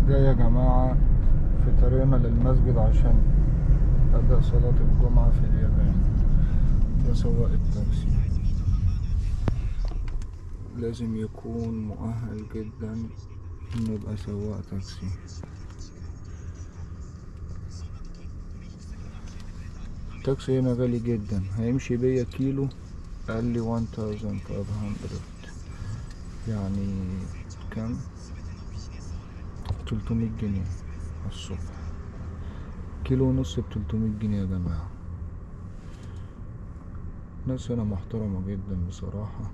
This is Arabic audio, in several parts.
جاي يا جماعة في طريقنا للمسجد عشان أداء صلاة الجمعة في اليابان. ده سواق التاكسي لازم يكون مؤهل جدا إنه يبقى سواق تاكسي. التاكسي هنا غالي جدا، هيمشي بيا كيلو قال لي 1500، يعني كام؟ 300 جنيه الصبح. كيلو ونص ب300 جنيه يا جماعة. ناس هنا محترمة جدا بصراحة،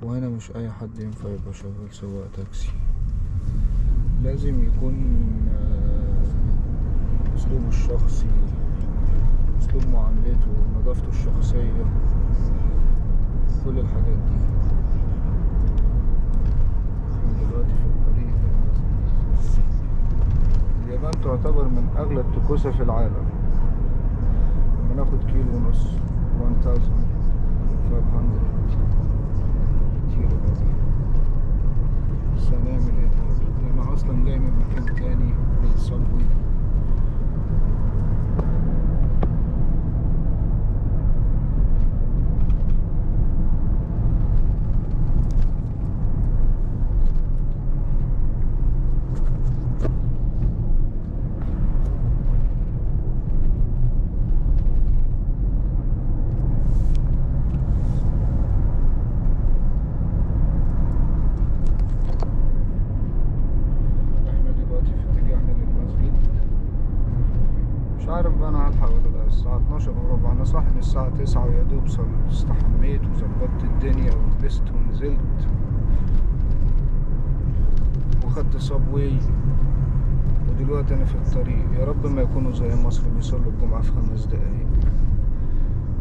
وهنا مش أي حد ينفع يبقى شغال سواق تاكسي. لازم يكون أسلوبه الشخصي، أسلوب معاملته، نظافته الشخصية، كل الحاجات دي. دلوقتي في الطريق اليابان تعتبر من أغلى التكوسة في العالم. لما ناخد كيلو ونص 1500 كتير بقى، بس هنعمل ايه دلوقتي؟ أنا أصلا جاي من مكان تاني بالصبوي. مش عارف بقى انا هلحق ولا لا. الساعة 12:15، انا صاحي من الساعة 9 ويا دوب استحميت وظبطت الدنيا ولبست ونزلت وخدت صابوي، ودلوقتي انا في الطريق. يا رب ما يكونوا زي مصر بيصلوا الجمعة في 5 دقايق.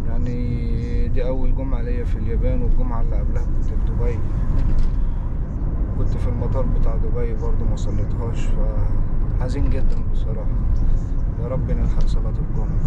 يعني دي اول جمعة ليا في اليابان، والجمعة اللي قبلها كنت في دبي، كنت في المطار بتاع دبي برضو ما صليتهاش، فحزين جدا بصراحة. يا رب نلحق صلاة الجمعة.